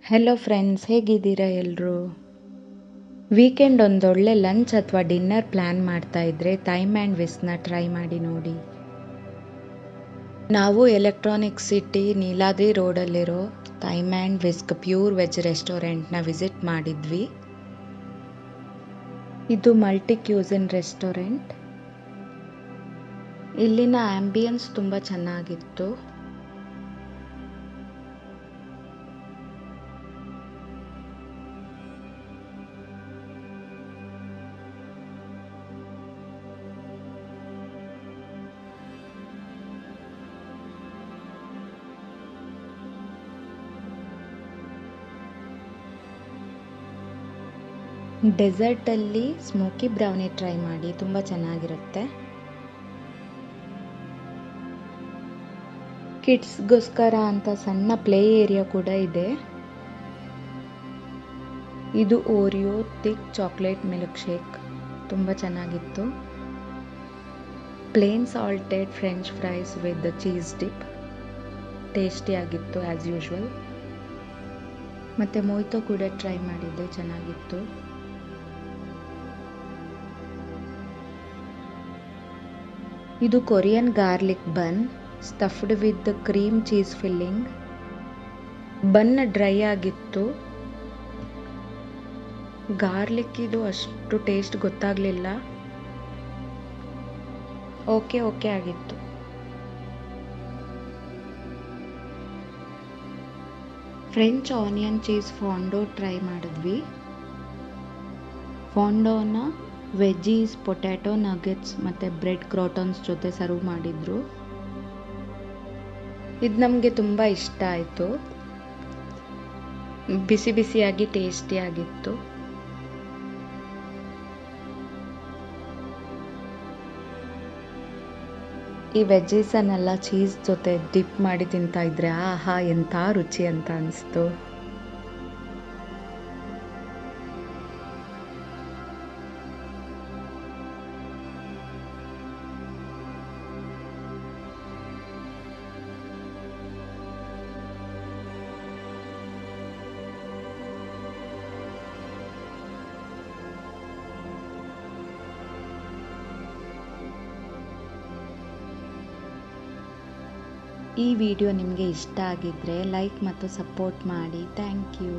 Hello friends, ಹೇಗಿದ್ದೀರಾ ಎಲ್ಲರೂ? Weekend ಒಂದೊಳ್ಳೆ ಲಂಚ್ ಅಥವಾ ಡಿನ್ನರ್ ಪ್ಲ್ಯಾನ್ ಮಾಡ್ತಾ ಇದ್ರೆ ಥೈಮ್ ಆ್ಯಂಡ್ ವಿಸ್ನ ಟ್ರೈ ಮಾಡಿ ನೋಡಿ. ನಾವು ಎಲೆಕ್ಟ್ರಾನಿಕ್ ಸಿಟಿ ನೀಲಾದ್ರಿ ರೋಡಲ್ಲಿರೋ thyme and whisk pure veg ರೆಸ್ಟೋರೆಂಟ್ನ ವಿಸಿಟ್ ಮಾಡಿದ್ವಿ. ಇದು ಮಲ್ಟಿ ಕ್ಯೂಸಿನ್ ರೆಸ್ಟೋರೆಂಟ್. ಇಲ್ಲಿನ ಆಂಬಿಯನ್ಸ್ ತುಂಬ ಚೆನ್ನಾಗಿತ್ತು. ಡೆಸರ್ಟಲ್ಲಿ ಸ್ಮೋಕಿ ಬ್ರೌನಿ ಟ್ರೈ ಮಾಡಿ, ತುಂಬ ಚೆನ್ನಾಗಿರುತ್ತೆ. ಕಿಡ್ಸ್ಗೋಸ್ಕರ ಅಂತ ಸಣ್ಣ ಪ್ಲೇ ಏರಿಯಾ ಕೂಡ ಇದೆ. ಇದು Oreo thick chocolate milk shake, ತುಂಬ ಚೆನ್ನಾಗಿತ್ತು. Plain salted French fries with cheese dip, ಟೇಸ್ಟಿಯಾಗಿತ್ತು ಆ್ಯಸ್ ಯೂಶ್ವಲ್. ಮತ್ತು ಮೊಯ್ತೋ ಕೂಡ ಟ್ರೈ ಮಾಡಿದ್ದೆ, ಚೆನ್ನಾಗಿತ್ತು. ಇದು Korean garlic bun stuffed with cream cheese filling. Bun dry ಆಗಿತ್ತು. ಗಾರ್ಲಿಕ್ ಇದು ಅಷ್ಟು ಟೇಸ್ಟ್ ಗೊತ್ತಾಗಲಿಲ್ಲ. ಓಕೆ ಆಗಿತ್ತು. French onion cheese fondue try ಮಾಡಿದ್ವಿ. ಫಾಂಡೋನ ವೆಜ್ಜೀಸ್, ಪೊಟ್ಯಾಟೊ ನಗೆಟ್ಸ್ ಮತ್ತು ಬ್ರೆಡ್ ಕ್ರೋಟನ್ಸ್ ಜೊತೆ ಸರ್ವ್ ಮಾಡಿದ್ರು. ಇದು ನಮಗೆ ತುಂಬ ಇಷ್ಟ ಆಯಿತು. ಬಿಸಿ ಬಿಸಿಯಾಗಿ ಟೇಸ್ಟಿಯಾಗಿತ್ತು. ಈ ವೆಜ್ಜೀಸನ್ನೆಲ್ಲ ಚೀಸ್ ಜೊತೆ ಡಿಪ್ ಮಾಡಿ ತಿಂತಾ ಇದ್ರೆ ಆಹಾ ಎಂಥ ರುಚಿ ಅಂತ ಅನಿಸ್ತು. ಈ ವಿಡಿಯೋ ನಿಮಗೆ ಇಷ್ಟ ಆಗಿದ್ದರೆ ಲೈಕ್ ಮತ್ತು ಸಪೋರ್ಟ್ ಮಾಡಿ. Thank you.